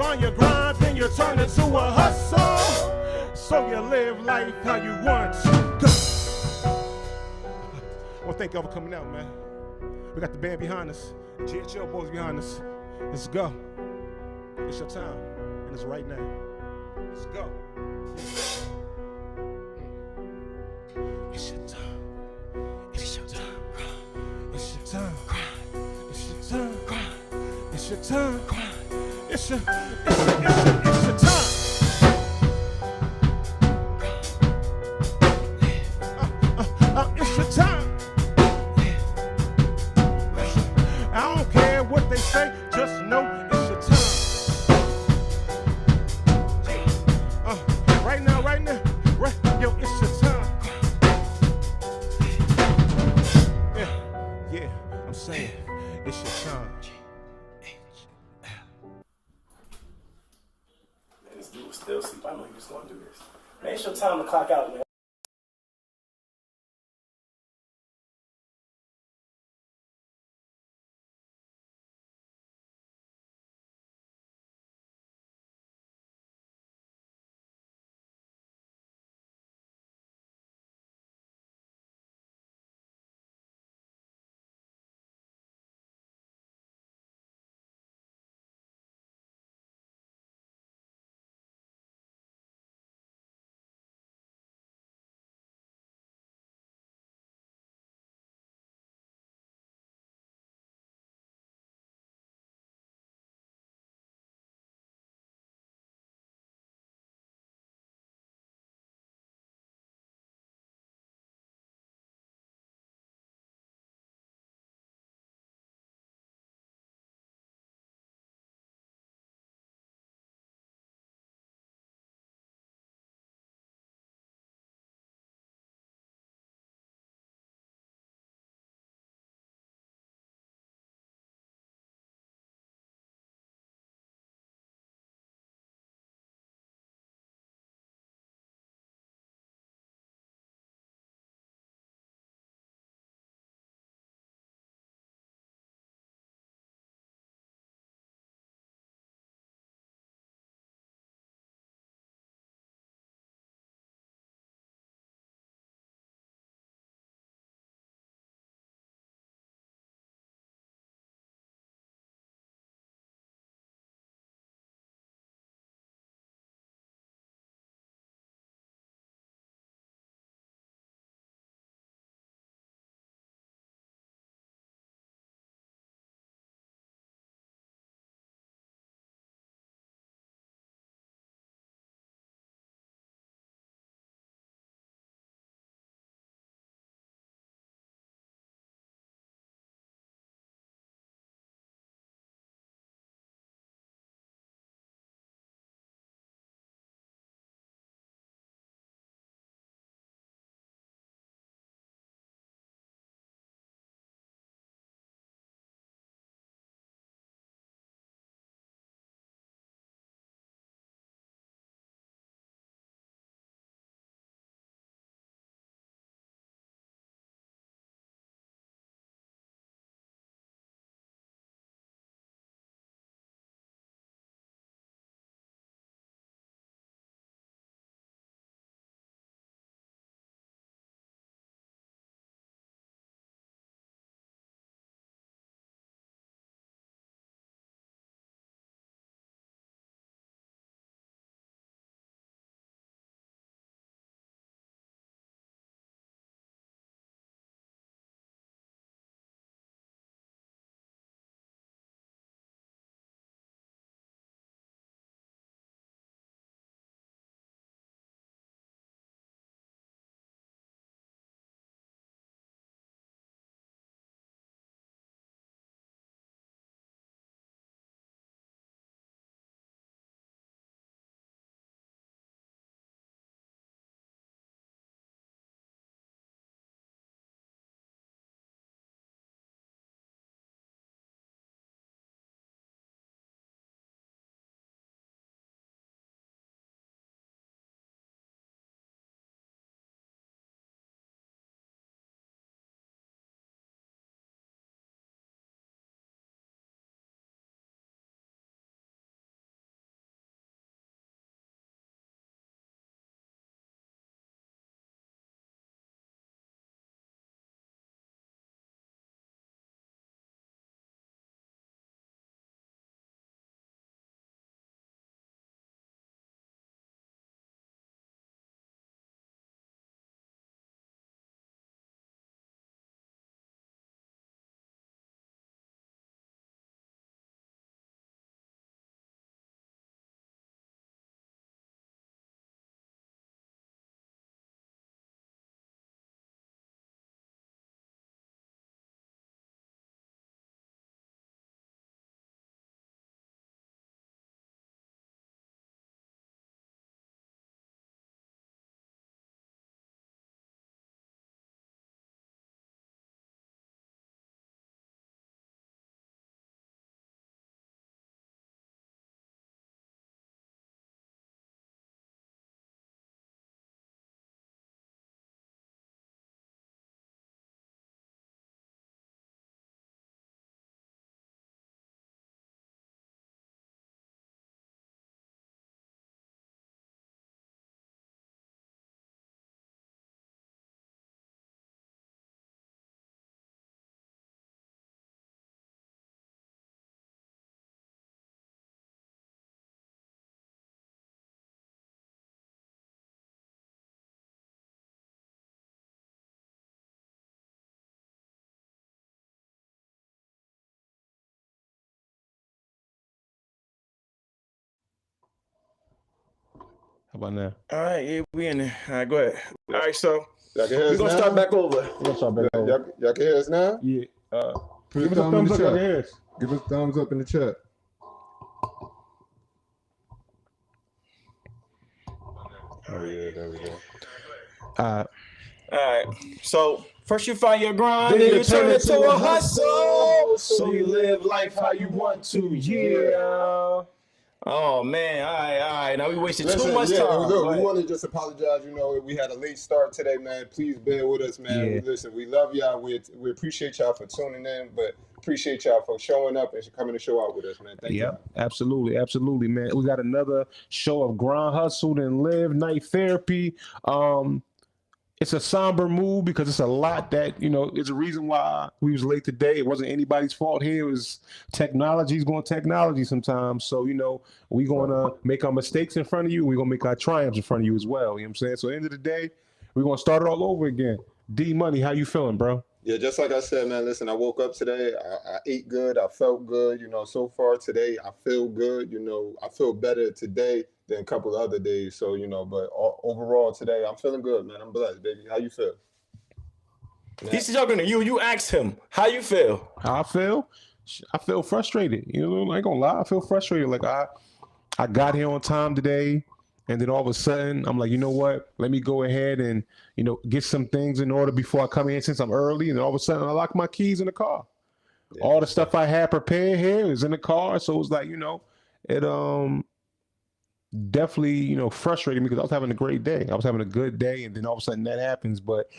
find your grind, then you turn it to a hustle. So you live life how you want to. Go. Well, thank y'all for coming out, man. We got the band behind us, GHL boys behind us. Let's go. It's your time, and it's right now. Let's go. It's your time. It's your time. It's your time. It's your time. It's your time. It's your time. It's your time. I don't care what they say, just know it's your time. Right now, right, yo, it's your time. Yeah, I'm saying, it's your time. Man, this dude was still asleep. I know he was going to do this. Man, it's your time to clock out, man. How about now? All right, yeah, we in there. All right, go ahead. All right, so Y'all can hear we're us gonna now? start back over. We're gonna start back over. Y'all can hear us now? Yeah. Put Give us a thumb in thumbs the up, chat. y'all can hear us. Give us a thumbs up in the chat. Oh yeah, there we go. All right. So first you find your grind, Then then you you turn turn it it to a hustle. So you live life how you want to. Yeah. Oh man. All right. Now we wasted too much time. Look, Go we ahead. want to just apologize. You know, we had a late start today, man. Please bear with us, man. Yeah. Listen, we love y'all. We appreciate y'all for tuning in, but appreciate y'all for showing up and coming to show out with us, man. Thank you. Yep, absolutely, man. We got another show of Grind, Hustle, and Live Night Therapy. It's a somber mood because it's a lot that, it's a reason why we was late today. It wasn't anybody's fault here. It was technology's going technology sometimes. So, we're going to make our mistakes in front of you. We're going to make our triumphs in front of you as well. You know what I'm saying? So at the end of the day, we're going to start it all over again. D Money, how you feeling, bro? Yeah, just like I said, man, listen, I woke up today, I ate good, I felt good, so far today, I feel good, I feel better today than a couple of other days, so, but overall today, I'm feeling good, man, I'm blessed, baby. How you feel? He said talking to you. You asked him, how you feel? How I feel? I feel frustrated. I ain't gonna lie, I feel frustrated. Like I got here on time today, and then all of a sudden, I'm like, you know what? Let me go ahead and, get some things in order before I come in since I'm early. And then all of a sudden, I lock my keys in the car. Yeah. All the stuff I had prepared here is in the car. So it was like, it definitely, frustrated me because I was having a great day. I was having a good day. And then all of a sudden that happens. But,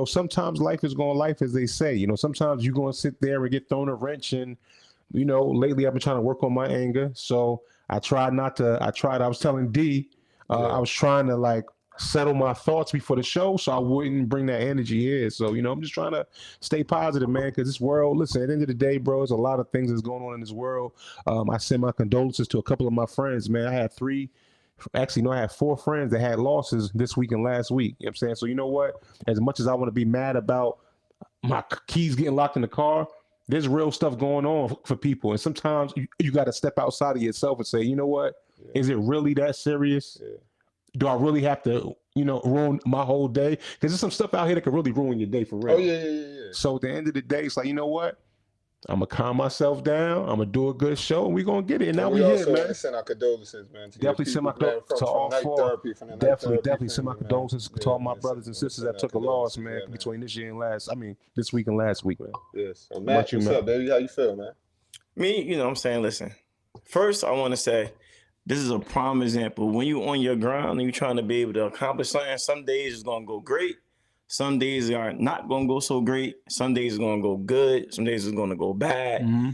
sometimes life is going life, as they say. Sometimes you're going to sit there and get thrown a wrench. And, lately I've been trying to work on my anger. So I was telling D, I was trying to settle my thoughts before the show so I wouldn't bring that energy here. So, I'm just trying to stay positive, man, because this world, listen, at the end of the day, bro, there's a lot of things that's going on in this world. I send my condolences to a couple of my friends, man. I had I had 4 friends that had losses this week and last week. You know what I'm saying? So you know what? As much as I want to be mad about my keys getting locked in the car, there's real stuff going on for people. And sometimes you got to step outside of yourself and say, you know what? Yeah. Is it really that serious? Yeah. Do I really have to, ruin my whole day? Because there's some stuff out here that can really ruin your day for real. Oh, yeah. So at the end of the day, it's like, you know what? I'm going to calm myself down. I'm going to do a good show, and we're going to get it. And now we here, man. Send our condolences, man. Definitely send my condolences to all 4. Definitely send my condolences to all my brothers and sisters that took a loss, man, between this year and this week and last week, man. Yes. So, Matt, what's up, baby? How you feel, man? Me, I'm saying, listen, first I want to say, this is a prime example. When you on your grind and you're trying to be able to accomplish something, some days it's going to go great. Some days are not going to go so great. Some days it's going to go good. Some days it's going to go bad. Mm-hmm.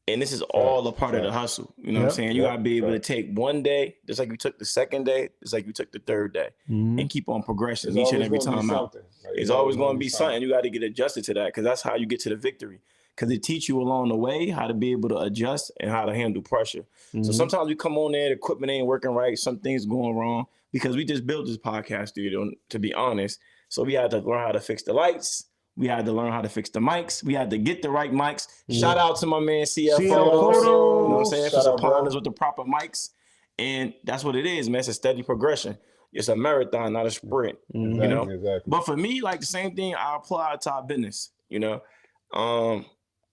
And this is all a part of the hustle. You know what I'm saying? You got to be able to take one day, just like you took the second day, just like you took the third day, and keep on progressing each and every time out. It's always going to be something. You got to get adjusted to that because that's how you get to the victory. Because it teach you along the way how to be able to adjust and how to handle pressure. Mm-hmm. So sometimes we come on there, the equipment ain't working right, some things going wrong because we just built this podcast studio, to be honest. So we had to learn how to fix the lights. We had to learn how to fix the mics. We had to get the right mics. Mm-hmm. Shout out to my man CF Photos. You know what I'm saying? For supplying us with the proper mics. And that's what it is, man. It's a steady progression. It's a marathon, not a sprint. Mm-hmm. Exactly. But for me, the same thing I apply to our business,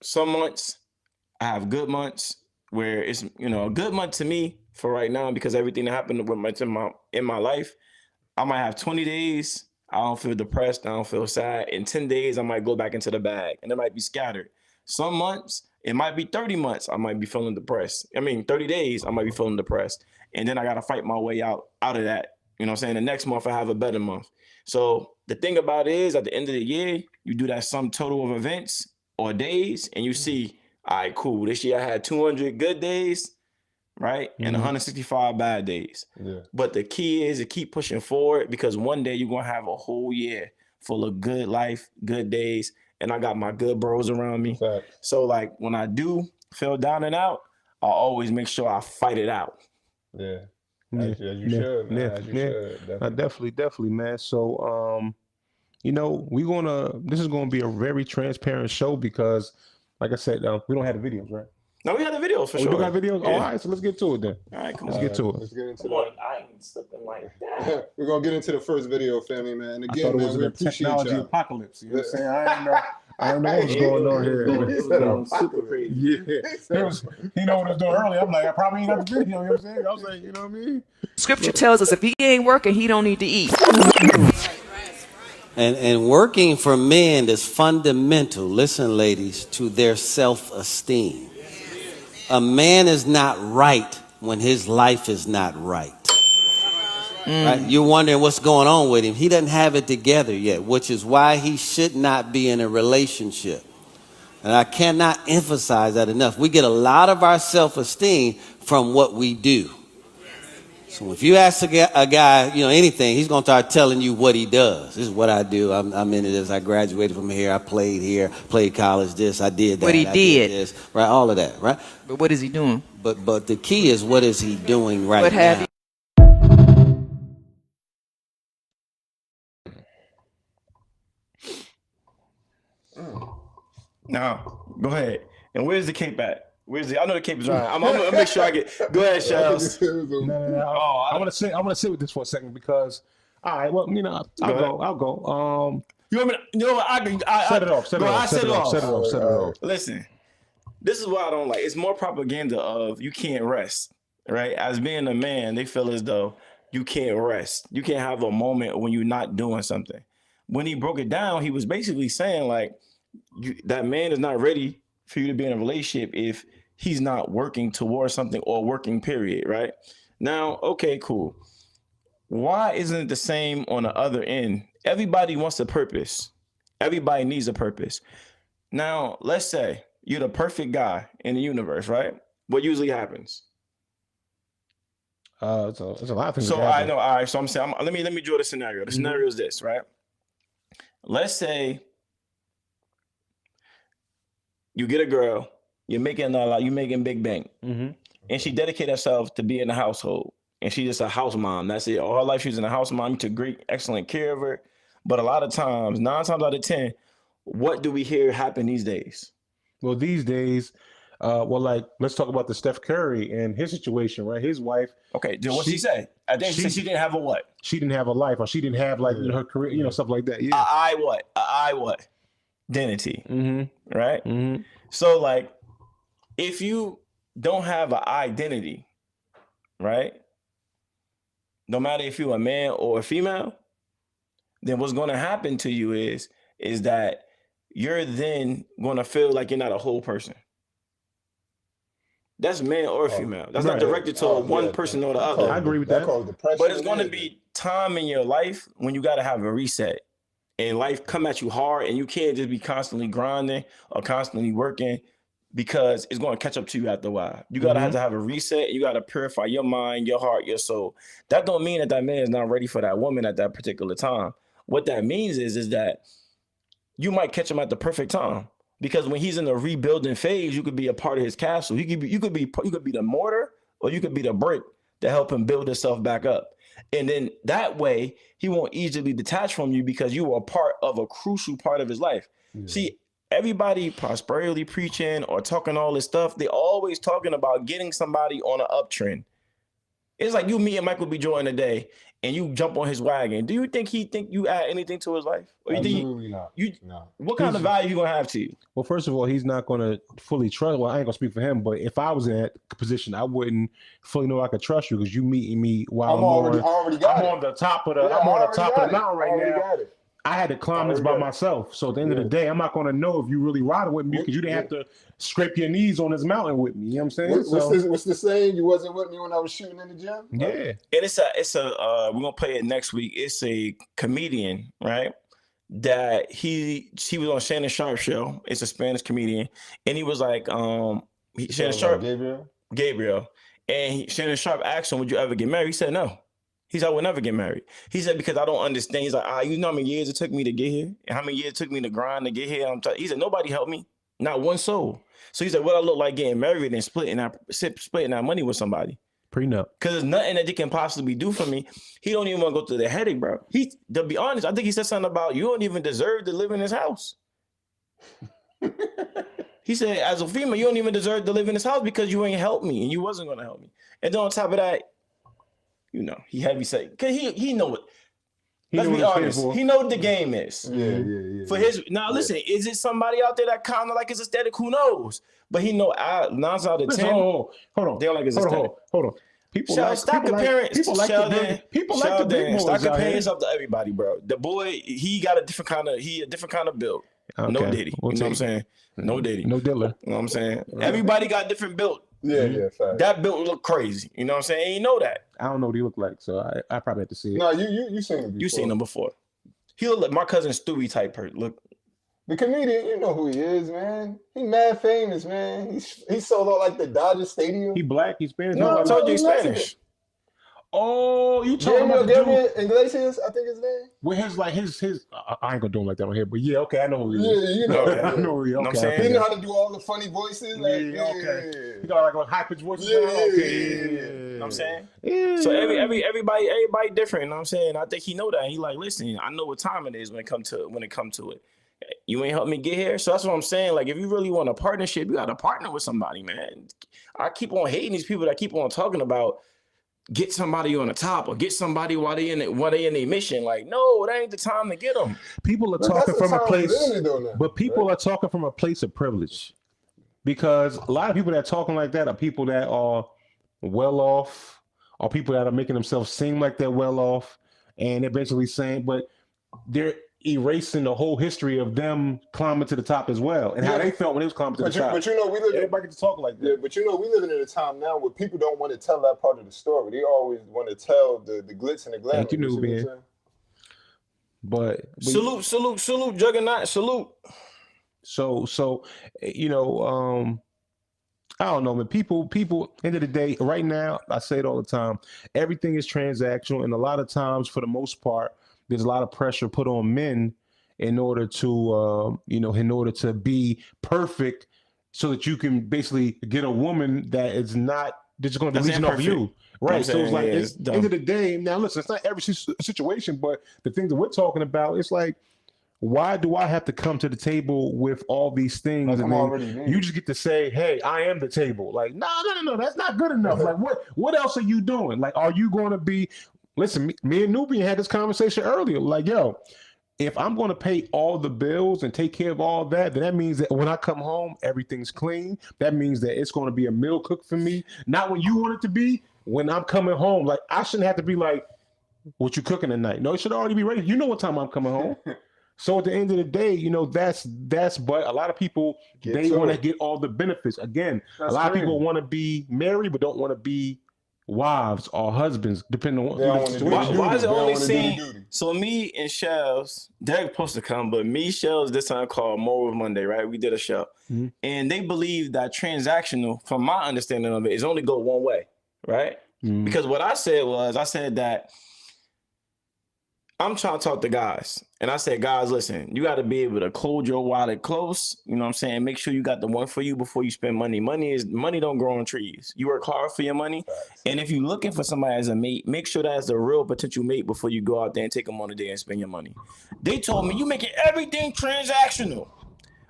Some months I have good months where it's, a good month to me for right now because everything that happened with in my life, I might have 20 days. I don't feel depressed. I don't feel sad. In 10 days, I might go back into the bag and it might be scattered. Some months, it might be 30 months. I might be feeling depressed. 30 days, I might be feeling depressed. And then I got to fight my way out of that. You know what I'm saying? The next month, I have a better month. So the thing about it is at the end of the year, you do that sum total of events or days, and you see, all right, cool. This year I had 200 good days, right? And 165 bad days. Yeah. But the key is to keep pushing forward because one day you're going to have a whole year full of good life, good days, and I got my good bros around me. Right. So when I do feel down and out, I always make sure I fight it out. Yeah. As you should, man. As you should. Definitely, man. So, this is going to be a very transparent show because, like I said, we don't have the videos, right? No, we got the videos for Oh, sure. we do got videos? Yeah. All right, so let's get to it then. All right, come Let's on. get to it. Let's get into Come that. on. I ain't slipping like that. We're gonna get into the first video, family, man. And I again, thought it man, was we a appreciate technology y'all. apocalypse. You know what I'm saying? I didn't know what was Yeah, going on yeah, here. yeah. It was going super crazy. Yeah. He know what I was doing earlier. I'm like, I probably ain't got the video. You know what I'm saying? I was like, you know what I mean? Scripture tells us if he ain't working, he don't need to eat. And working for men is fundamental, listen, ladies, to their self-esteem. A man is not right when his life is not right. Right? You're wondering what's going on with him. He doesn't have it together yet, which is why he should not be in a relationship. And I cannot emphasize that enough. We get a lot of our self-esteem from what we do. So if you ask a guy, anything, he's going to start telling you what he does. This is what I do. I'm into this. I graduated from here. I played college this. I did that. What he I did. this, right? All of that, right? But what is he doing? But the key is, what is he doing right What have now? No, go ahead. And where's the cape at? I know the cape is right. I'm gonna make sure I get. Go ahead, Charles. No. I want to sit with this for a second because, all right, well, I'll go. You want me? You know what? I Set it off. Set it off. Listen, this is what I don't like. It's more propaganda of you can't rest, right? As being a man, they feel as though you can't rest. You can't have a moment when you're not doing something. When he broke it down, he was basically saying like, that man is not ready for you to be in a relationship if he's not working towards something or working, period, right? Now, okay, cool. Why isn't it the same on the other end? Everybody wants a purpose. Everybody needs a purpose. Now, let's say you're the perfect guy in the universe, right? What usually happens? It's a lot of things. So that I happen. know. All right. So I'm saying, let me draw the scenario. The scenario is this, right? Let's say you get a girl, you're making a lot, you're making big bank, and she dedicated herself to be in the household, and she's just a house mom. That's it. All her life, she was in a house mom. You took great, excellent care of her. But a lot of times, 9 times out of 10, what do we hear happen these days? Well, these days, let's talk about the Steph Curry and his situation, right? His wife. Okay, then what's she say? I think she said she didn't have a what? She didn't have a life, or she didn't have her career, stuff like that. Yeah. I what? Identity. Right? Mm-hmm. So like, if you don't have an identity, right? No matter if you're a man or a female, then what's going to happen to you is that you're then going to feel like you're not a whole person. That's man or female. That's not directed to one person or the other. I agree with that. But it's going to be time in your life when you got to have a reset. And life come at you hard, and you can't just be constantly grinding or constantly working, because it's going to catch up to you after a while. You got to have to have a reset. You got to purify your mind, your heart, your soul. That don't mean that man is not ready for that woman at that particular time. What that means is that you might catch him at the perfect time, because when he's in the rebuilding phase, you could be a part of his castle. You could be the mortar, or you could be the brick to help him build himself back up. And then that way he won't easily detach from you, because you are part of a crucial part of his life. See, everybody prosperity preaching or talking all this stuff, they always talking about getting somebody on an uptrend. It's like you meet Michael B. Jordan today and you jump on his wagon. Do you think you add anything to his life? Or you Absolutely think not. What kind of value you gonna have to you? Well, first of all, he's not going to fully trust. Well, I ain't going to speak for him, but if I was in that position, I wouldn't fully know I could trust you, because you meeting me while I'm on the top of the mountain right now. I had to climb this by myself. So at the end of the day, I'm not going to know if you really riding with me, because you didn't have to scrape your knees on this mountain with me. You know what I'm saying? What's the saying? You wasn't with me when I was shooting in the gym? Yeah. And it's a we're gonna play it next week. It's a comedian, right? That he was on Shannon Sharp show. It's a Spanish comedian, and he was like, Shannon Sharp, Gabriel, and Shannon Sharp asked him, "Would you ever get married?" He said, "No." He said, "I would never get married." He said, "Because I don't understand." He's like, you know how many years it took me to get here, and how many years it took me to grind to get here. He said, "Nobody helped me, not one soul." So he said, "What I look like getting married and splitting that money with somebody?" Prenup. Because there's nothing that they can possibly do for me. He don't even want to go through the headache, bro. To be honest, I think he said something about, you don't even deserve to live in this house. He said, as a female, you don't even deserve to live in this house because you ain't helped me and you wasn't gonna help me. And then on top of that, you know, he heavy say, cause he know what. Let's be honest. He know what the game is. Yeah. For his now, listen, is it somebody out there that kind of like his aesthetic? Who knows? But he know 9 out of 10. Hold on. They don't like his aesthetic. Hold on. People Stop comparing. People like the big boys Stop comparing out here. yourself to everybody, bro. The boy, he got a different kind of build. Okay. No Diddy. We'll you know what I'm take saying? No Diddy. No Dilla. You know what I'm saying? Everybody got different build. Yeah, fact. That build look crazy. You know what I'm saying? And you know that. I don't know what he look like, so I probably have to see it. No, you seen him before. You seen him before. He look like my cousin Stewie type person. Look. The comedian, you know who he is, man. He mad famous, man. He sold out like the Dodger Stadium. He black, he's Spanish. No, I told you he's Mexican. Spanish. Oh, you talking about the Gabriel dude Iglesias, I think his name. with his I ain't gonna do him like that on here, but yeah, okay, I know who he is. Yeah, you know. Okay. I know who he is. Know what I'm Okay, saying? He know how to do all the funny voices. Like, okay. He got like a high pitched voice. Yeah. You know what I'm saying? Yeah. So everybody different, you know what I'm saying? I think he know that. He like, listen, I know what time it is when it come to it. You ain't helped me get here. So that's what I'm saying. Like, if you really want a partnership, you got to partner with somebody, man. I keep on hating these people that keep on talking about get somebody on the top or get somebody while they in their mission. Like, no, that ain't the time to get them. People are But talking that's the from a time place, we're in it though now, but people right? are talking from a place of privilege, because a lot of people that are talking like that are people that are well off, or people that are making themselves seem like they're well off, and they're basically saying, but they're erasing the whole history of them climbing to the top as well, and how Yeah. they felt when they was climbing to the top. But you know, we live in Everybody gets to talk like that. Yeah, but you know, we living in a time now where people don't want to tell that part of the story. They always want to tell the glitz and the glamour. Thank you, see what I'm Nubian. saying? But Salute, Juggernaut, salute. So you know, I don't know, man. People, end of the day, right now, I say it all the time, everything is transactional, and a lot of times, for the most part, there's a lot of pressure put on men in order to be perfect, so that you can basically get a woman that is not just going to be That's leeching off imperfect. you. Right. So it's like, Yeah, at it's the end of the day, now listen, it's not every situation, but the things that we're talking about, it's like, why do I have to come to the table with all these things, Like and I'm then already there. you just get to say, hey, I am the table? Like, no, that's not good enough. Like, what else are you doing? Like, are you going to be, listen, me and Nubian had this conversation earlier, like, yo, if I'm going to pay all the bills and take care of all that, then that means that when I come home, everything's clean. That means that it's going to be a meal cooked for me, not when you want it to be, when I'm coming home. Like, I shouldn't have to be like, what you cooking tonight? No, it should already be ready. You know what time I'm coming home. So at the end of the day, you know, that's but a lot of people, they want to get all the benefits. Again, a lot of people want to be married but don't want to be wives or husbands, depending on the situation. Why is it They don't only wanna do the seen? duty. So me and Shells, Derek supposed to come, but me, Shells, this time called More of Monday, right? We did a show. Mhm. And they believe that transactional, from my understanding of it, is only go one way, right? Mhm. Because what I said that I'm trying to talk to guys. And I said, guys, listen, you got to be able to hold your wallet close. You know what I'm saying? Make sure you got the one for you before you spend money. Money don't grow on trees. You work hard for your money. And if you're looking for somebody as a mate, make sure that's the real potential mate before you go out there and take them on a day and spend your money. They told me you making everything transactional.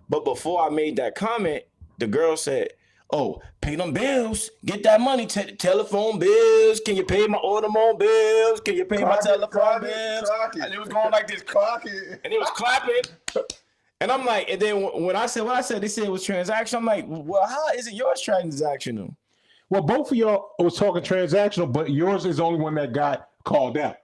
But before I made that comment, the girl said, oh, pay them bills. Get that money. Telephone bills. Can you pay my Audemars bills? Can you pay my telephone bills? And it was going like this. And it was clapping. And I'm like, and then when I said what I said, they said it was transaction. I'm like, well, how is it yours transactional? Well, both of y'all was talking transactional, but yours is the only one that got called out.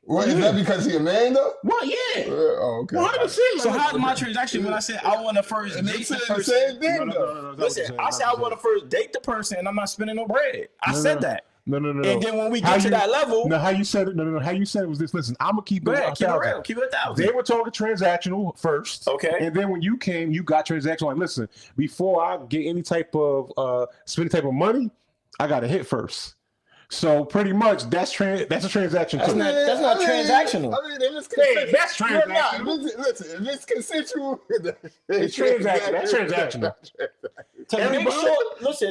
Well, is that because he a man though? Well, yeah. Oh, okay. 100%. So how's my transaction when I said I want to first And they date the said the person? same thing though. Listen, I said I want to first date the person and I'm not spending no bread. I said that. No. And then when we get to that level, No, how you said it? No. How you said it was this. Listen, I'm gonna keep go it. ahead, keep it real, keep it 1,000. They were talking transactional first, Okay. and then when you came, you got transactional. Like, listen, before I get any type of spend any type of money, I got to hit first. So pretty much that's a transaction. That's too. not transactional. I mean, if it's consensual, that's transactional. Listen, if it's consensual, It's transactional. That's transactional.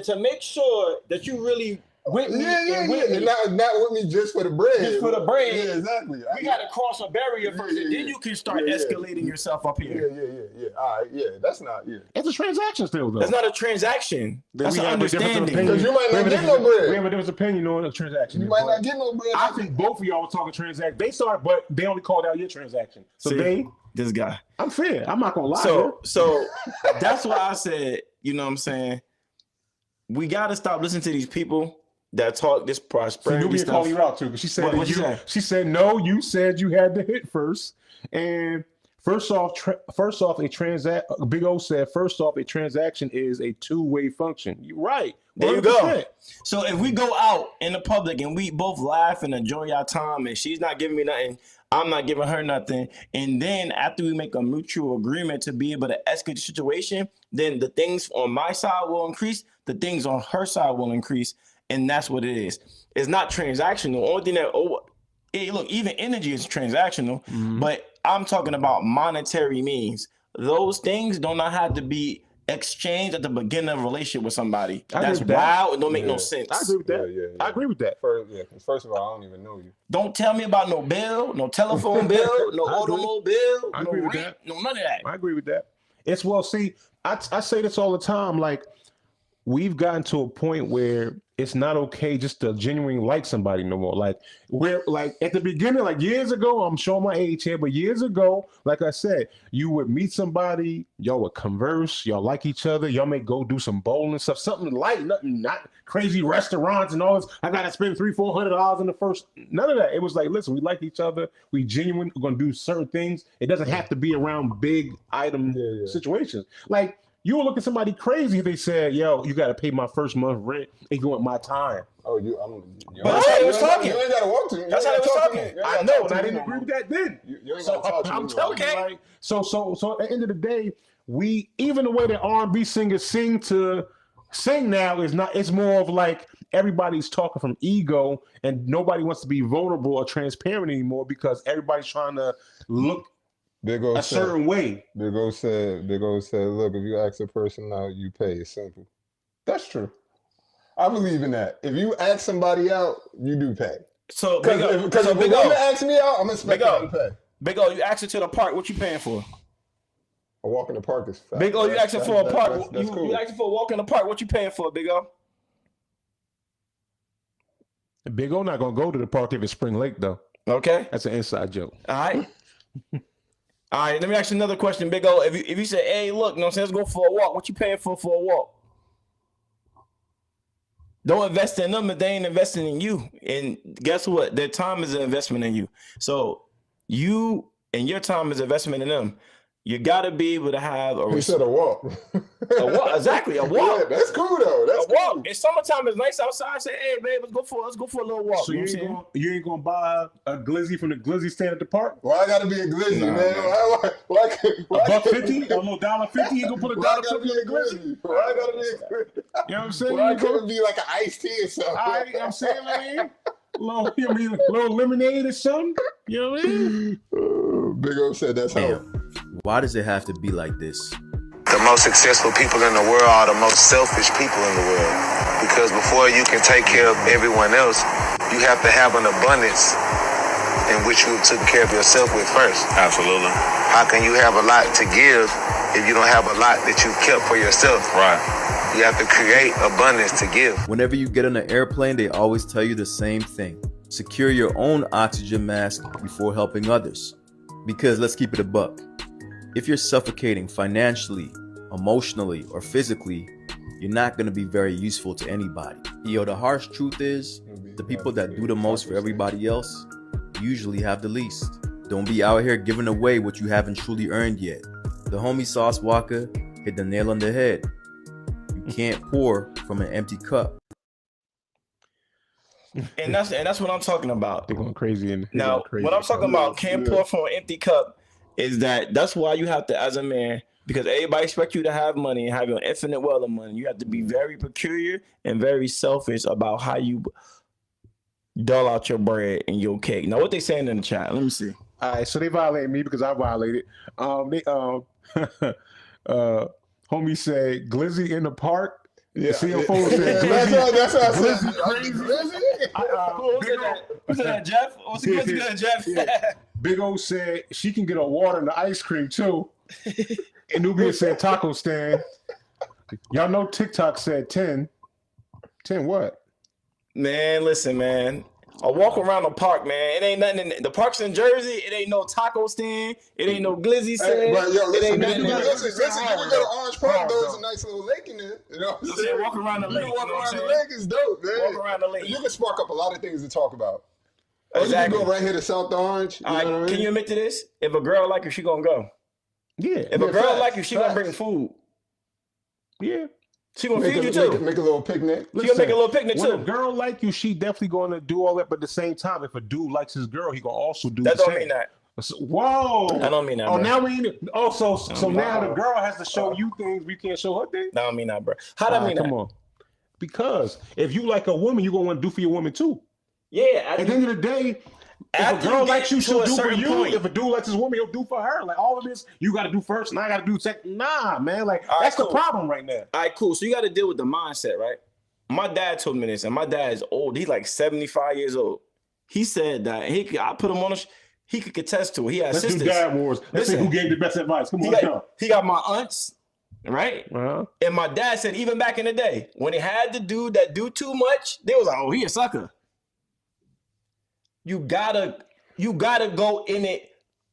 To make sure that you really with me and with me. And not with me just for the bread. Just for the bread. Yeah, exactly. We got to cross a barrier first, and then you can start escalating yourself up here. Yeah. All right, that's not, It's a transaction still, though. That's not a transaction. That's We an have a difference of understanding. opinion. Because you might not We get have a no bread. We have a different opinion on a transaction. You might not get no bread. I think both of y'all were talking transaction. They started, but they only called out your transaction. So See, this guy. I'm fair. I'm not gonna lie. So that's why I said, you know what I'm saying? We got to stop listening to these people that talk this prosperity Nubia stuff. called you out too, because she said What that she say? she said no. You said you had to hit first, and first off, Big O said first off, a transaction is a two-way function. You're right. There you 100%. go. So if we go out in the public and we both laugh and enjoy our time, and she's not giving me nothing, I'm not giving her nothing, and then after we make a mutual agreement to be able to escalate the situation, then the things on my side will increase, the things on her side will increase, and that's what it is. It's not transactional. The only thing that look, even energy is transactional, but I'm talking about monetary means. Those things do not have to be exchanged at the beginning of a relationship with somebody. I agree That's with that. wild. It don't make no sense. I agree with that. Yeah. I agree with that. First of all, I don't even know you. Don't tell me about no bill, no telephone bill, no I agree. automobile, I no agree with rent, no none of that. I agree with that. It's see, I say this all the time. Like, we've gotten to a point where it's not okay just to genuinely like somebody no more. Like, we're like at the beginning, like years ago, I'm showing my age here, but years ago, like I said, you would meet somebody, y'all would converse, y'all like each other, y'all may go do some bowling stuff, something light, nothing, not crazy restaurants and all this. I gotta spend $300-400 in the first. None of that. It was like, listen, we like each other, we genuinely gonna do certain things. It doesn't have to be around big item situations. Like, you will look at somebody crazy if they said, yo, you got to pay my first month rent if you want my time. Oh, But that's how they was talking. You ain't got to walk to me. That's how they was talking. I know, and I didn't agree with that then. You ain't So got to talk to me. I'm no telling more. you, like, so at the end of the day, even the way that R&B singers sing now is not, it's more of like everybody's talking from ego and nobody wants to be vulnerable or transparent anymore because everybody's trying to look Big O a certain way. Big O said, look, if you ask a person out, you pay. It's simple. That's true. I believe in that. If you ask somebody out, you do pay. So Because if a Big woman O, asks me out, I'm expecting her to pay. Big O, you asked her to the park. What you paying for? A walk in the park is fat. Big O, you asking for a park. That's cool. You asking for a walk in the park. What you paying for, Big O? Big O not going to go to the park if it's Spring Lake, though. Okay. That's an inside joke. All right. All right, let me ask you another question, Big O. If you say, hey, look, you know what I'm saying, let's go for a walk. What you paying for a walk? Don't invest in them if they ain't investing in you. And guess what? Their time is an investment in you. So you and your time is investment in them. You got to be able to have a... He said a walk. A walk, exactly, a walk. Yeah, that's cool, though. That's A walk. cool. It's summertime. It's nice outside. Say, hey, babe, let's go for a little walk. So you know what I'm saying? you ain't gonna buy a glizzy from the glizzy stand at the park? Why I gotta be a glizzy, Nah, man? Why $1.50? A little $1.50? You gonna put Why I $1.50 gotta be on a the glizzy? glizzy? Why I gotta be a glizzy? You know what I'm saying? Why You go- couldn't be like an iced tea or something? I'm saying, like, little lemonade or something. You know what I mean? Big O said that's how. Damn. Why does it have to be like this? The most successful people in the world are the most selfish people in the world. Because before you can take care of everyone else, you have to have an abundance in which you have taken care of yourself with first. Absolutely. How can you have a lot to give if you don't have a lot that you've kept for yourself? Right. You have to create abundance to give. Whenever you get on an airplane, they always tell you the same thing. Secure your own oxygen mask before helping others. Because let's keep it a buck. If you're suffocating financially, emotionally, or physically, you're not going to be very useful to anybody. Yo, the harsh truth is, the people that do the most for everybody else usually have the least. Don't be out here giving away what you haven't truly earned yet. The homie Sauce Walker hit the nail on the head. You can't pour from an empty cup. And that's what I'm talking about. They're going crazy. Now, what I'm talking about, can't pour from an empty cup, is that's why you have to, as a man, because everybody expects you to have money and have an infinite wealth of money, you have to be very peculiar and very selfish about how you dull out your bread and your cake. Now, what they saying in the chat? Let me see. All right, so they violated me because I violated. Homie said glizzy in the park Yeah, See your yeah. phone said That's what I said. Glizzy crazy. Who said that? Who said that, Jeff? What's good, Jeff? Big O said she can get a water and the ice cream too. And Nubia said taco stand. Y'all know TikTok said 10. 10 what? Man, listen, man. I walk around the park, man. It ain't nothing. The park's in Jersey. It ain't no taco stand. It ain't no glizzy stand. Hey, but yo, it ain't listen, nothing. listen, you can go to Orange Park, though. There's a nice little lake in there. You know what I'm saying? Walk around the lake. You can walk you know what around I'm the saying? lake is dope, man. Walk around the lake. You can spark up a lot of things to talk about. Or Exactly. you can go right here to South Orange. You All know right, what I mean? can you admit to this? If a girl like you, she gonna go. Yeah. If a girl facts, like you, she gonna bring facts. food. Yeah. She gonna Make feed you a, too. make a little picnic. She gonna make a little picnic when too. a girl like you, she definitely going to do all that. But at the same time, if a dude likes his girl, he gonna also do That the don't same. mean that. Whoa! I don't mean that. Oh, bro. now we so now the girl has to show you things we can't show her things. I don't mean that, bro. How do I mean Come that? on, because if you like a woman, you gonna want to do for your woman too. Yeah. At the end of the day, if After a girl you get likes you, to she'll a do for certain you. point. If a dude likes his woman, he'll do for her. Like all of this, you got to do first, and I got to do second. Nah, man, like All right, that's cool. the problem right now. All right, cool. So you got to deal with the mindset, right? My dad told me this, and my dad is old. He's like 75 years old. He said that I put him on he could contest to it. He has Let's sisters. do dad wars. Let's see Listen. who gave the best advice. Come He on, let's go. got my aunts, right? Uh-huh. And my dad said even back in the day, when he had the dude that do too much, they was like, oh, he a sucker. You gotta go in it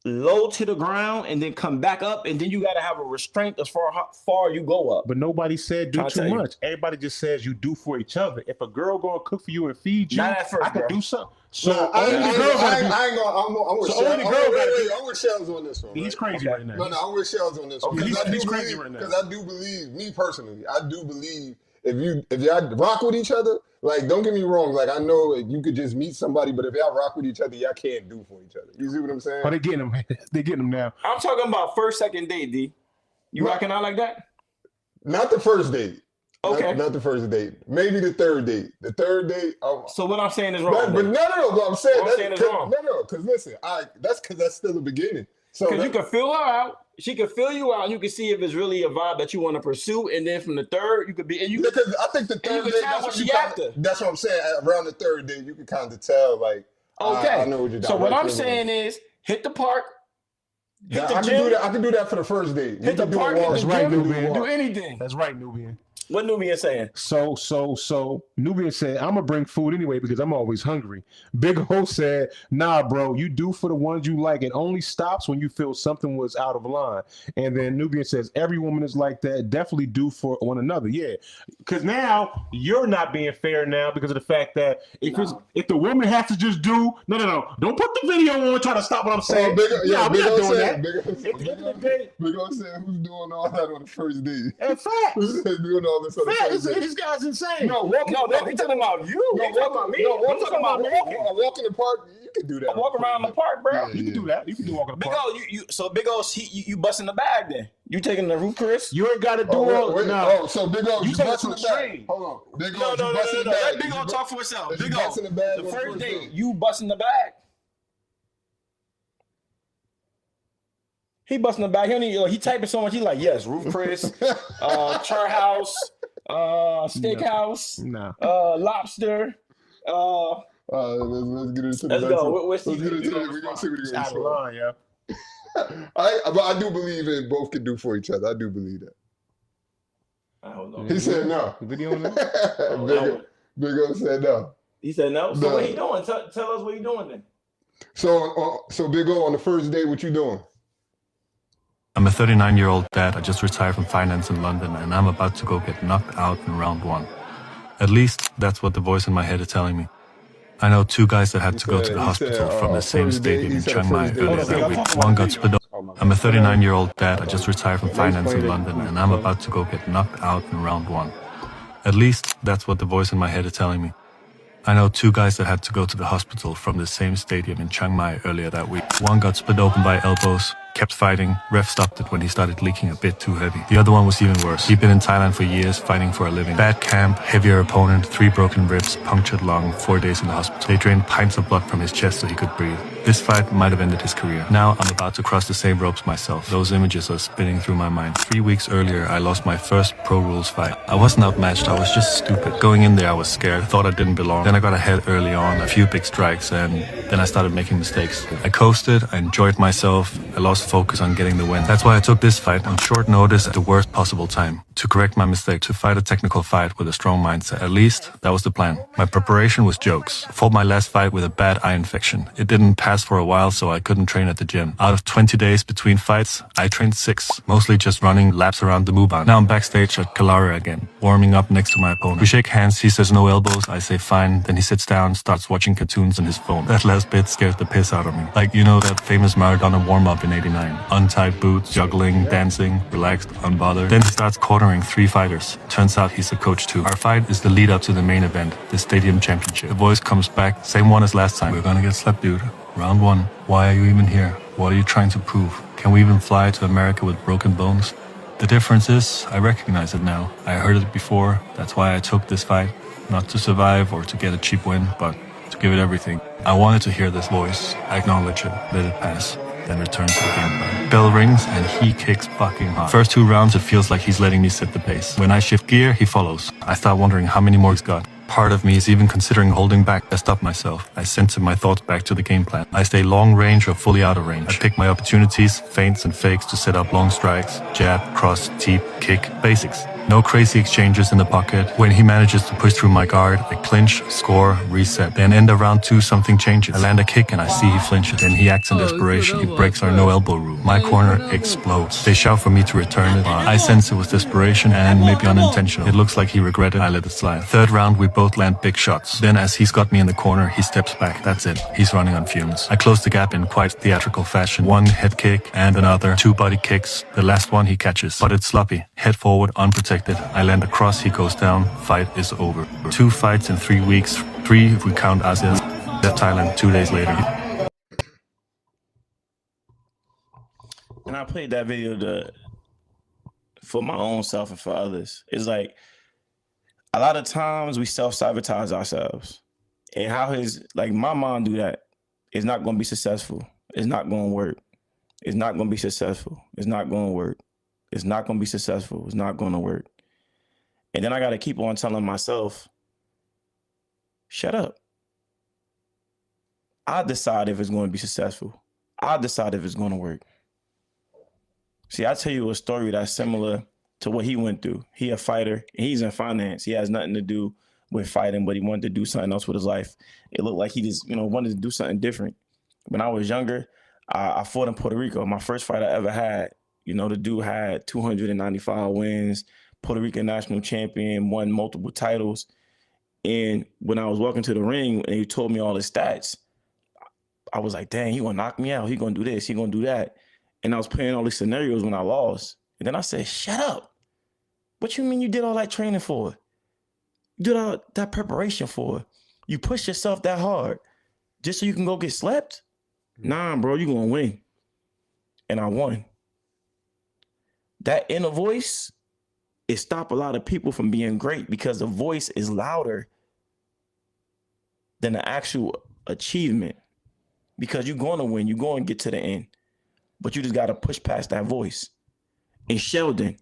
low to the ground and then come back up, and then you gotta have a restraint as far how far you go up. But nobody said do I'll too tell you. much. Everybody just says you do for each other. If a girl gonna cook for you and feed you, Not at first, I could bro. do something. So No, I only the girl gotta do. ain't gonna. I'm with So only Shells. girl gotta do- I'm with Shells on this one. He's right? crazy right now. No, I'm with Shells on this one. Okay, Because he's crazy right now. Because I do believe, me personally, I do believe if y'all rock with each other, like don't get me wrong, like I know like, you could just meet somebody, but if y'all rock with each other, y'all can't do for each other. You see what I'm saying? Oh, they getting him. They getting him now. I'm talking about first, second date, D. You Right. rocking out like that? Not the first date. Okay. Not the first date. Maybe the third date. The third date. So what I'm saying is wrong. But then. no. But I'm saying What I'm saying is wrong. No. Because listen, that's because that's still the beginning. So Because you can fill her out, she can fill you out, and you can see if it's really a vibe that you want to pursue. And then from the third, you could be. And you because I think the you third can date. tell That's what what she you kinda, after. That's what I'm saying. Around the third date, you can kind of tell. Like, okay. I know what you're. So what I'm saying is, hit the park, hit I the can gym, do that. I can do that for the first date. hit the park, hit the right, gym, Nubian. do anything. That's right, Nubian. What Nubian saying? So Nubian said, I'm gonna bring food anyway because I'm always hungry. Big O said, nah, bro, you do for the ones you like. It only stops when you feel something was out of line. And then Nubian says, every woman is like that. Definitely do for one another. Yeah. Because now you're not being fair now because of the fact that if the woman has to just do no. Don't put the video on, try to stop what I'm saying. Big we're not doing that. Big At the end of the day, O said, who's doing all that on the first date? in fact, Who's doing all this on the first date? this guy's insane. No, he talking about you. He talking about me. I'm talking about walking. A walk in the park, you can do that. I walk around the park, bro. You can do that. You can do walk in the Big park. O, so Big O, you busting the bag then? You taking the roof, Chris? You ain't got to do Oh, all. wait, No. so Big O, You you take it busting to the the bag. extreme. Hold on. Big O, No. you busting the bag. Let Big O talk for himself. Is you Big O, busting the bag the on the first first date, date? you busting the bag. He busting the bag. He typing so much. He like, yes, roof, Chris, char house, steakhouse, No. lobster. Let's get into the Let's next go. one. Let's see Let's get if into you it. We're gonna see what It's he's out of going line, yeah. But I do believe in both can do for each other. I do believe that. I don't know. He said no. Video on that? Big O said no. He said no. So No. what he doing? Tell us what he doing then. So Big O, on the first date, what you doing? I'm a 39-year-old dad. I just retired from finance in London, and I'm about to go get knocked out in round one. At least that's what the voice in my head is telling me. I know two guys that had to go to the hospital from the same first date. stadium He in said Chiang Mai first date. earlier that week. One got spit open. I'm a 39-year-old dad. I just retired from finance in London, and I'm about to go get knocked out in round one. At least that's what the voice in my head is telling me. I know two guys that had to go to the hospital from the same stadium in Chiang Mai earlier that week. One got split open by elbows, kept fighting. Ref stopped it when he started leaking a bit too heavy. The other one was even worse. He'd been in Thailand for years, fighting for a living. Bad camp, heavier opponent, 3 broken ribs, punctured lung, 4 days in the hospital. They drained pints of blood from his chest so he could breathe. This fight might have ended his career. Now I'm about to cross the same ropes myself. Those images are spinning through my mind. 3 weeks earlier, I lost my first pro rules fight. I wasn't outmatched, I was just stupid. Going in there, I was scared, thought I didn't belong. Then I got ahead early on, a few big strikes, and then I started making mistakes. I coasted, I enjoyed myself, I lost focus on getting the win. That's why I took this fight on short notice at the worst possible time. To correct my mistake, to fight a technical fight with a strong mindset. At least, that was the plan. My preparation was jokes. I fought my last fight with a bad eye infection. It didn't pass for a while, so I couldn't train at the gym. Out of 20 days between fights, I trained 6, mostly just running laps around the Muban. Now I'm backstage at Kalara again, warming up next to my opponent. We shake hands, he says no elbows, I say fine, then he sits down, starts watching cartoons on his phone. That last bit scares the piss out of me. Like, you know that famous Maradona warm-up in '89. Untied boots, juggling, dancing, relaxed, unbothered. Then he starts cornering 3 fighters. Turns out he's a coach too. Our fight is the lead up to the main event, the Stadium Championship. The voice comes back, same one as last time. We're gonna get slept, dude. Round 1. Why are you even here? What are you trying to prove? Can we even fly to America with broken bones? The difference is, I recognize it now. I heard it before. That's why I took this fight. Not to survive or to get a cheap win, but to give it everything. I wanted to hear this voice. I acknowledge it. Let it pass. Then return to the game plan. Bell rings and he kicks fucking hard. First 2 rounds, it feels like he's letting me set the pace. When I shift gear, he follows. I start wondering how many more he's got. Part of me is even considering holding back. I stop myself. I censor my thoughts back to the game plan. I stay long range or fully out of range. I pick my opportunities, feints and fakes to set up long strikes, jab, cross, teep, kick, basics. No crazy exchanges in the pocket. When he manages to push through my guard, I clinch, score, reset. Then end of round 2, something changes. I land a kick and I see he flinches. Then he acts in desperation. He breaks our no elbow rule. My corner explodes. They shout for me to return it. I sense it was desperation and maybe unintentional. It looks like he regretted. I let it slide. 3rd round, we both land big shots. Then as he's got me in the corner, he steps back. That's it. He's running on fumes. I close the gap in quite theatrical fashion. 1 head kick and another. 2 body kicks. The last one he catches. But it's sloppy. Head forward, unprotected. I land across, he goes down. Fight is over. 2 fights in 3 weeks. 3 if we count ASEAN. Thailand 2 days later. And I played that video for my own self and for others. It's like a lot of times we self-sabotage ourselves. And how my mom do that is not going to be successful. It's not going to work. It's not going to be successful. It's not going to work. It's not going to be successful. It's not going to work. And then I got to keep on telling myself, shut up. I decide if it's going to be successful. I decide if it's going to work. See, I tell you a story that's similar to what he went through. He a fighter, and he's in finance. He has nothing to do with fighting, but he wanted to do something else with his life. It looked like he just, wanted to do something different. When I was younger, I fought in Puerto Rico. My first fight I ever had. The dude had 295 wins, Puerto Rican national champion, won multiple titles. And when I was walking to the ring and he told me all his stats, I was like, dang, he gonna knock me out. He gonna do this, he gonna do that. And I was playing all these scenarios when I lost. And then I said, shut up. What you mean you did all that training for? You did all that preparation for? You pushed yourself that hard just so you can go get slept? Nah, bro, you gonna win. And I won. That inner voice, it stopped a lot of people from being great because the voice is louder than the actual achievement. Because you're going to win, you're going to get to the end. But you just got to push past that voice. And Sheldon,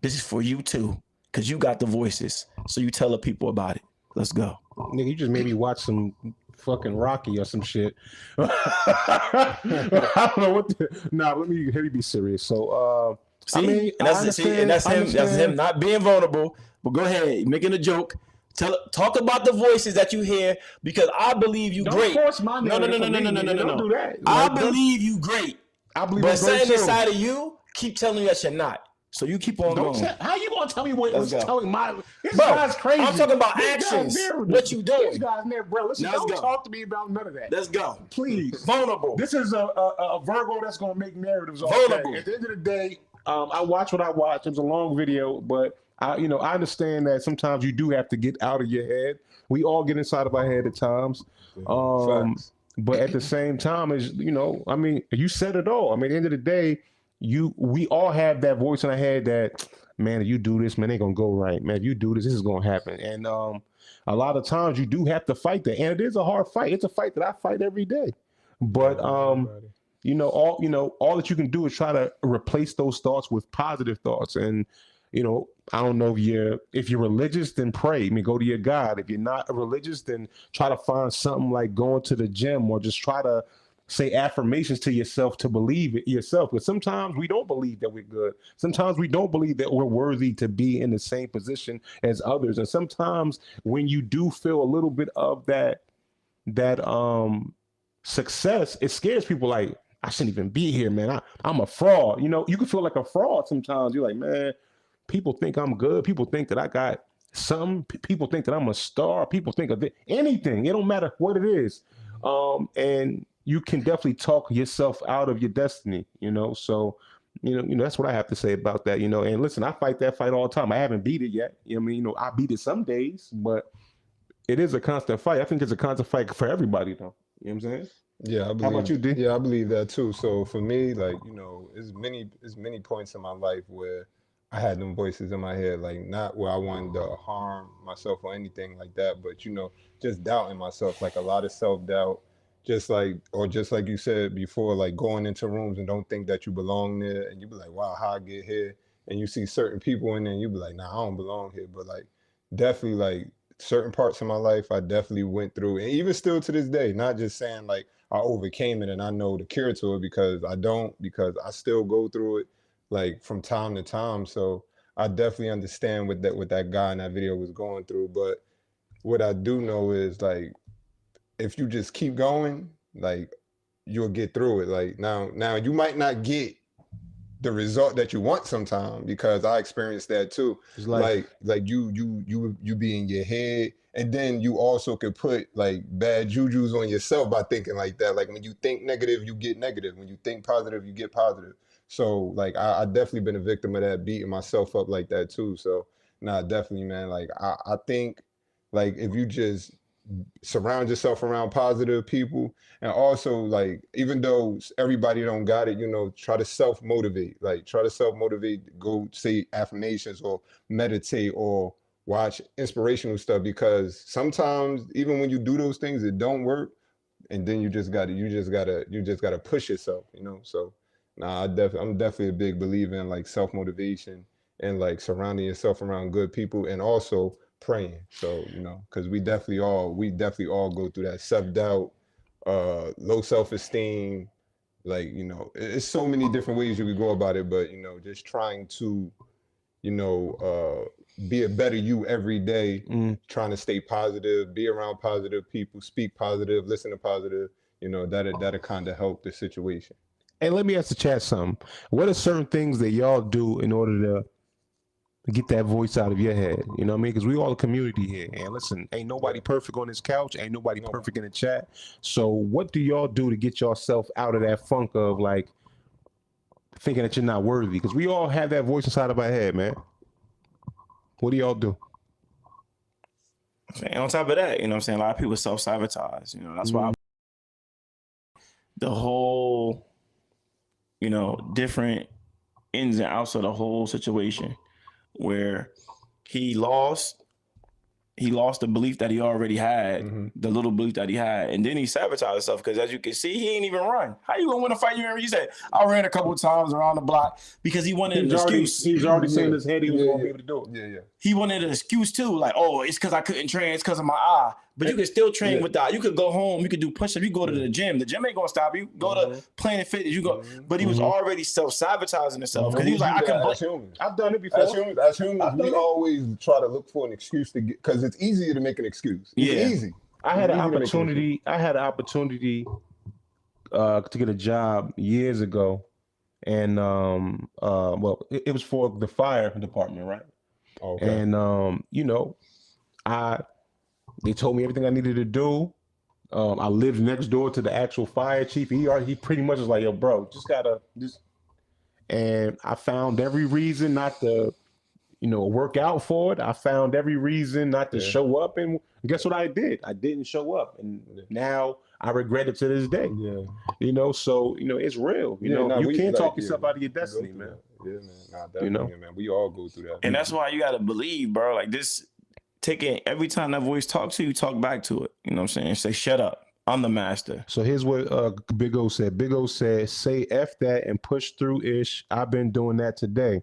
this is for you too, because you got the voices. So you tell the people about it. Let's go. Nigga, you just made me watch some fucking Rocky or some shit. I don't know what let me be serious. So, see, that's him not being vulnerable. But go ahead, making a joke. Talk about the voices that you hear because I believe you great. Don't force my narrative. No. Don't do that. I believe you great. I believe but something inside of you keep telling you that you're not. So you keep on going. How you gonna tell me what was telling my? This bro, guy's crazy. I'm talking about actions. What you doing? This guy's never, bro. Listen, don't talk to me about none of that. Let's go. Please. Vulnerable. This is a Virgo that's gonna make narratives all vulnerable. Day. At the end of the day, I watch what I watch. It was a long video, but I understand that sometimes you do have to get out of your head. We all get inside of our head at times. But at the same time, as you know, I mean, you said it all. I mean, at the end of the day, we all have that voice in our head that, man, if you do this, man, it ain't gonna go right. Man, if you do this, this is gonna happen. And a lot of times you do have to fight that. And it is a hard fight. It's a fight that I fight every day. But all that you can do is try to replace those thoughts with positive thoughts. And I don't know if you're religious, then pray. I mean, go to your God. If you're not religious, then try to find something like going to the gym, or just try to say affirmations to yourself to believe it yourself. Because sometimes we don't believe that we're good. Sometimes we don't believe that we're worthy to be in the same position as others. And sometimes when you do feel a little bit of that success, it scares people. Like, I shouldn't even be here, man. I'm a fraud. You can feel like a fraud sometimes. You're like, man, people think I'm good. People think that I got some. People think that I'm a star. People think of anything. It don't matter what it is. And you can definitely talk yourself out of your destiny, So, that's what I have to say about that, And listen, I fight that fight all the time. I haven't beat it yet. I beat it some days, but it is a constant fight. I think it's a constant fight for everybody, though. You know what I'm saying? Yeah, I believe. How about you, D? Yeah, I believe that too. So for me, like, there's many points in my life where I had them voices in my head, like not where I wanted to harm myself or anything like that, but just doubting myself, like a lot of self-doubt, just like you said before, like going into rooms and don't think that you belong there, and you be like, wow, how I get here? And you see certain people in there and you be like, nah, I don't belong here. But like definitely like certain parts of my life I definitely went through, and even still to this day, not just saying like I overcame it and I know the cure to it, because I don't, because I still go through it like from time to time. So I definitely understand what that guy in that video was going through. But what I do know is, like, if you just keep going, like, you'll get through it. Like now you might not get the result that you want sometimes, because I experienced that too. Like you be in your head, and then you also could put like bad jujus on yourself by thinking like that. Like when you think negative, you get negative. When you think positive, you get positive. So like I definitely been a victim of that, beating myself up like that too. So definitely, man. Like I think, like, if you just surround yourself around positive people, and also, like, even though everybody don't got it, try to self-motivate, go say affirmations or meditate or watch inspirational stuff, because sometimes even when you do those things, it don't work, and then you just gotta push yourself, So I'm definitely a big believer in like self-motivation and like surrounding yourself around good people, and also praying. So because we definitely all go through that self-doubt, low self-esteem, like it's so many different ways you could go about it, but just trying to be a better you every day, trying to stay positive, be around positive people, speak positive, listen to positive, that'll kind of help the situation. And let me ask the chat something. What are certain things that y'all do in order to get that voice out of your head? You know what I mean? Because we all a community here. And listen, ain't nobody perfect on this couch. Ain't nobody perfect in the chat. So what do y'all do to get yourself out of that funk of like thinking that you're not worthy? Because we all have that voice inside of our head, man. What do y'all do? And on top of that, a lot of people self-sabotage. That's why the whole, different ins and outs of the whole situation, where he lost the belief that he already had, the little belief that he had, and then he sabotaged himself, because as you can see, he ain't even run. How you gonna win a fight? You said, I ran a couple of times around the block, because he wanted an excuse. He was already saying in his head he was gonna be able to do it. Yeah. He wanted an excuse too, like, oh, it's because I couldn't train, it's because of my eye. But you can still train with that. You could go home, you could do push-ups, you go to the gym. The gym ain't gonna stop you. Go to Planet Fitness, you go. But he was already self-sabotaging himself, because he was like, I can. I've done it before. As humans, we always try to look for an excuse to get, because it's easier to make an excuse. It's easy. I had an opportunity to get a job years ago, and it was for the fire department, right? Okay. And they told me everything I needed to do. I lived next door to the actual fire chief. He pretty much was like, yo, bro, and I found every reason not to, work out for it. I found every reason not to show up. And guess what I did? I didn't show up. And now I regret it to this day. Yeah. You know, so you know it's real. You Yeah, know, nah, you we- can't like, talk yeah, yourself out of your we go destiny, through man. that. Yeah, man. Nah, definitely, You know? man. We all go through that. And that's why you gotta believe, bro. Like this, taking every time that voice talks to you, talk back to it. You know what I'm saying? Say, shut up. I'm the master. So here's what Big O said. Big O said, "Say F that and push through ish. I've been doing that today."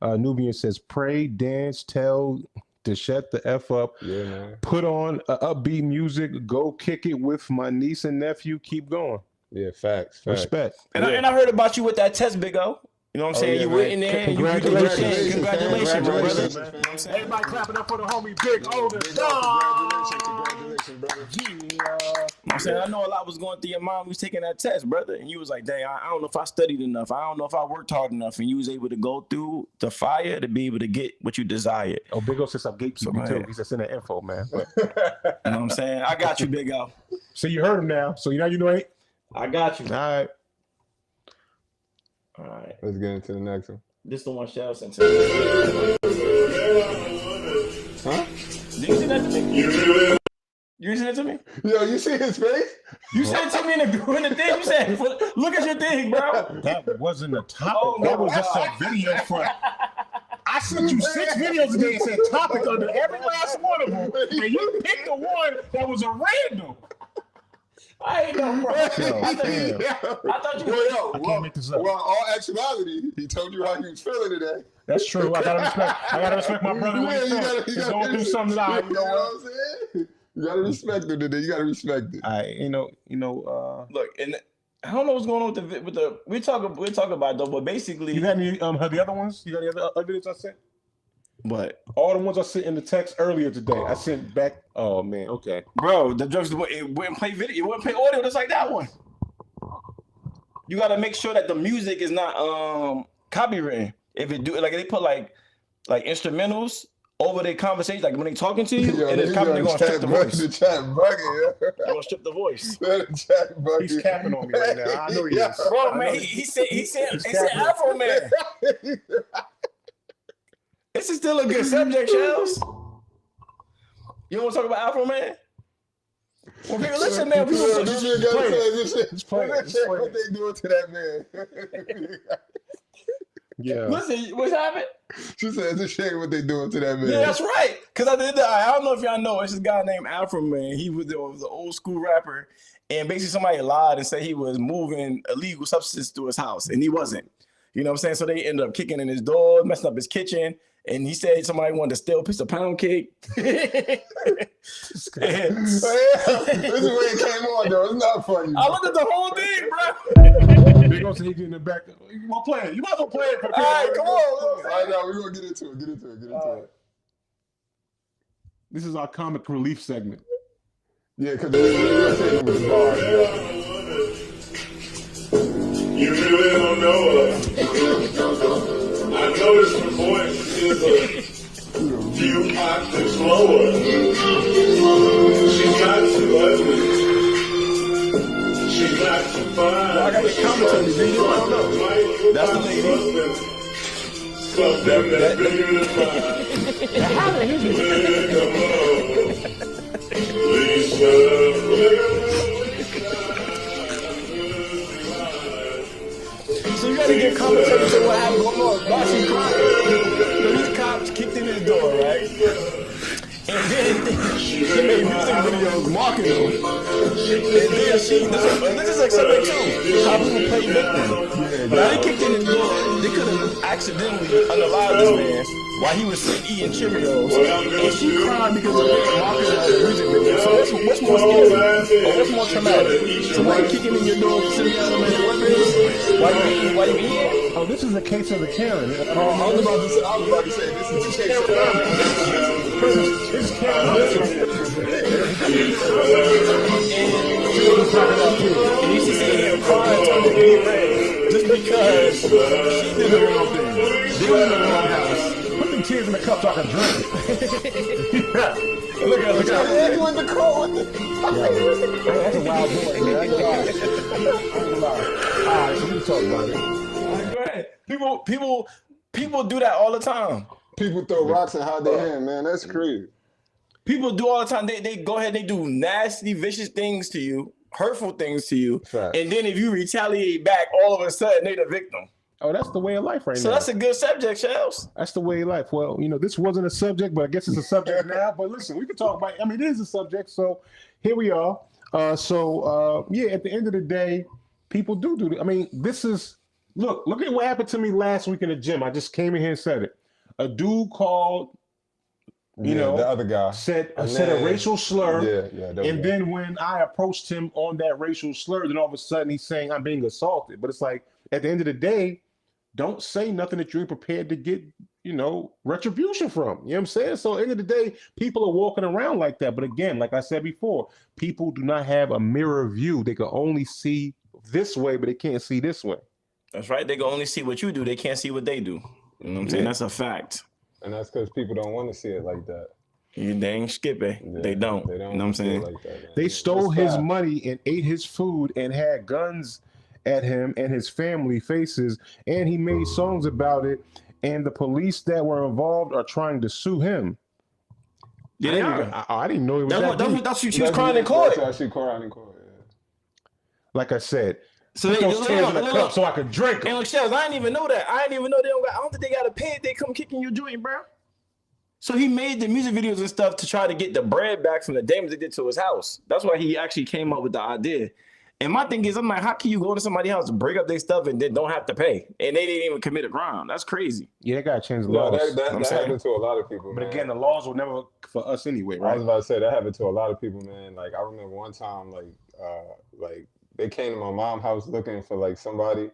Nubian says, "Pray, dance, tell to shut the F up. Yeah, man. Put on upbeat music. Go kick it with my niece and nephew. Keep going. Yeah, facts. Respect." And I heard about you with that test, Big O. You know what I'm saying? yeah, you man. went in there. and you did your Congratulations. thing. Congratulations, my brother. Congratulations, You man. know what I'm saying? Everybody clapping up for the homie Big O. Congratulations, brother. You know what I'm saying? I know a lot was going through your mind when you was taking that test, brother. And you was like, dang, I don't know if I studied enough. I don't know if I worked hard enough. And you was able to go through the fire to be able to get what you desired. Oh, Big O says I'm gatekeeping So, too. He said send that info, man. But, You know what I'm saying? I got you, Big O. so you heard him now. So you know ain't. I got you. All right. All right. Let's get into the next one. This the one Shell sent to me. Huh? Did you send that to me? You sent it to me? Yo, you see his face? You sent it to me in the thing. You said, look at your thing, bro. That wasn't a topic. Oh, that my was just a video for. I sent you 6 videos today and said topic under every last one of them, and you picked the one that was a random. I ain't know, bro. I thought you. Well, I can't make this up. Well, all actuality, he told you how he was feeling today. That's true. I gotta respect my brother when he's feeling. He's going through something that I You know what I'm saying? You gotta respect him today. You gotta respect it. Look, and I don't know what's going on with the. We talk about it though, but basically, You got any the other ones? You got any other videos I sent? but All the ones I sent in the text earlier today. I sent back. Oh man, okay. bro, the drugs it wouldn't play video, it wouldn't play audio just like that one. You got to make sure that the music is not copywritten. If it do, like they put like instrumentals over their conversation, like when they talking to you, and it's copy, they're gonna strip the voice. The chat bugging, They're gonna strip the voice. The chat bugging. He's capping on me right now. I know he is. Bro, man, he said Afro Man. This is still a good subject, Shells. You want to talk about Afro Man? Well, people, listen, man. People, Just play it. What they doing to that man? Yeah. listen, what's happening? She said, "It's a shame what they doing to that man." Yeah, that's right. Because I don't know if y'all know, it's this guy named Afro Man. He was the old school rapper, and basically somebody lied and said he was moving illegal substances to his house, and he wasn't. You know what I'm saying? So they ended up kicking in his door, messing up his kitchen. And he said somebody wanted to steal a piece of pound cake. This is where it came on, though. It's not funny. I looked at the whole thing, bro. They're gonna say he get in the back. You want to play it? You might as well play it. All right, come on. All right, now we're gonna get into it. This is our comic relief segment. Yeah, because we're saying it was bars, You really don't know her. I noticed her voice is a few octaves lower. She's not too ugly. She's not too fine. I got the commentary, dude. I don't know. That's the lady. Some them that's bigger than mine. How the hell is So you gotta get commentary to what happened going on. Why she crying? So these cops kicked in his door, right? And then she made music videos mocking him. And then this is like something too. How people play victim. Now they kicked in his door. They could have accidentally unalived this man while he was eating Cheerios. And she cried because of mocking her music video. So what's more scary? Or what's more traumatic? Somebody kicking in your door, sitting down on your weapons while you eating? Oh, this is a case of the Karen. I was about to say, this is the case of Karen. It's Karen. And you see him crying, turning to be red, just because she did the wrong thing. They was in the wrong house. Put them tears in the cup so I can drink. Look at it. You in the car with That's a wild boy, man. All right, so we can talk about it. Go ahead. People do that all the time. People throw rocks and hide their hand, man. That's crazy. People do all the time. They go ahead. They do nasty, vicious things to you hurtful things to you, Facts. and then if you retaliate back, all of a sudden they the victim. Oh, that's the way of life right So now. that's a good subject, Shells. That's the way of life. Well, you know, this wasn't a subject, but I guess it's a subject now. But listen, we can talk about it. I mean, it is a subject. So here we are. Yeah, at the end of the day, people do. I mean, look at what happened to me last week in the gym. I just came in here and said it. A dude called, the other guy said a racial slur. And then when I approached him on that racial slur, then all of a sudden he's saying I'm being assaulted. But it's like, at the end of the day, don't say nothing that you ain't prepared to get, retribution from. You know what I'm saying? So at the end of the day, people are walking around like that. But again, like I said before, people do not have a mirror view. They can only see this way, but they can't see this way. That's right. They can only see what you do. They can't see what they do. You know what I'm saying? That's a fact. And that's because people don't want to see it like that. They ain't skipping. Yeah, They don't. They don't You know what I'm see it saying? like that, man. They stole It's his fact. money and ate his food and had guns at him and his family faces, and he made songs about it. And the police that were involved are trying to sue him. Yeah, they are. I didn't know it was That's that deep. what she was crying in court. That's actually crying in court. Yeah. Like I said, So put they those tears in a cup so I could drink And them. look, Shells, I didn't even know that. I didn't even know I don't think they got to pay if they come kicking your joint, bro. So he made the music videos and stuff to try to get the bread back from the damage they did to his house. That's why he actually came up with the idea. And my thing is, I'm like, how can you go to somebody's house and break up their stuff and then don't have to pay? And they didn't even commit a crime. That's crazy. Yeah, they gotta change the No, laws. that saying? happened to a lot of people. But man. again, the laws will never for us anyway, I right? was about to say that happened to a lot of people, man. Like I remember one time, like they came to my mom's house looking for like somebody,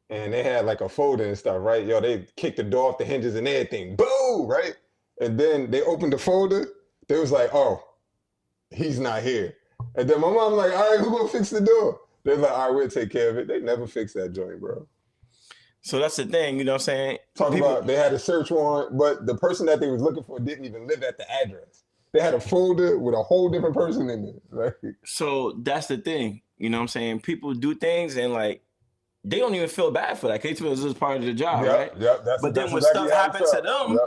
and they had like a folder and stuff, right? Yo, they kicked the door off the hinges and everything, boo, right? And then they opened the folder. They was like, oh, he's not here. And then my mom like, all right, who gonna fix the door? They're like, all right, we'll take care of it. They never fixed that joint, bro. So that's the thing, you know what I'm saying? About they had a search warrant, but the person that they was looking for didn't even live at the address. They had a folder with a whole different person in it. Like, So that's the thing, you know what I'm saying? People do things and like they don't even feel bad for that. They feel it's just part of the job, right? But then when stuff happens to them,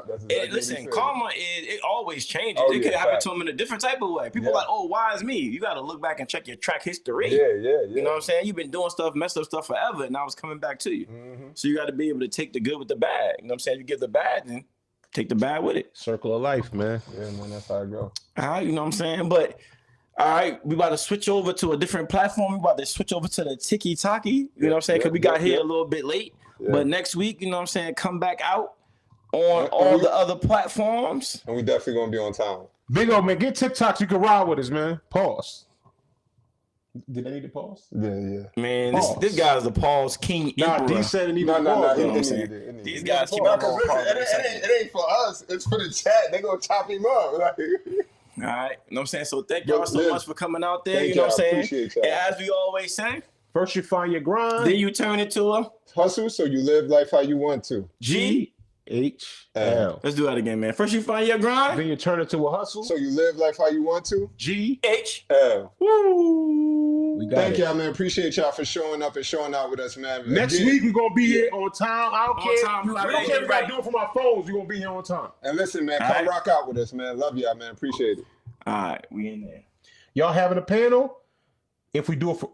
listen, karma it always changes. Oh, It could yeah, happen fact. to them in a different type of way. People Yeah. are like, oh, why is me? You got to look back and check your track history. Yeah. You know what I'm saying? You've been doing stuff, messed up stuff forever, and now it's coming back to you. So you got to be able to take the good with the bad. You know what I'm saying? You give the bad, then take the bad with it. Circle of life, man. Yeah, man, that's how it go. All right, you know what I'm saying? But all right, we about to switch over to a different platform. We about to switch over to the Tiki-Taki. You know what I'm saying? Because we got here a little bit late. Yeah. But next week, you know what I'm saying, come back out on all the other platforms. And we definitely gonna be on time. Big old man, get TikToks. You can ride with us, man. Pause. Did I need to pause? Yeah. Man, Pause. this guy's the Pause King Nah, Emperor. D said it need No, to pause. You know what I'm it saying? needed it. These guys keep No, on 'cause going listen, it ain't for us. It's for the chat. They gonna chop him up. Like, All right, you know what I'm saying? So thank y'all so Liz, much for coming out there. thank You know what I'm y'all. saying? Appreciate y'all. And as we always say, First you find your grind. then you turn it to a hustle so you live life how you want to. G. GHL. Let's do that again, man. First you find your grind. Then you turn it to a hustle. So you live life how you want to. G. H. Woo. We got Thank it. y'all, man. Appreciate y'all for showing up and showing out with us, man. Next Again, week we're gonna be here on time. I don't On care. time. We don't care if we gotta do it from our phones. We're gonna be here on time. And listen, man, All come right. rock out with us, man. Love y'all, man. Appreciate it. All right, we in there. Y'all having a panel? If we do it for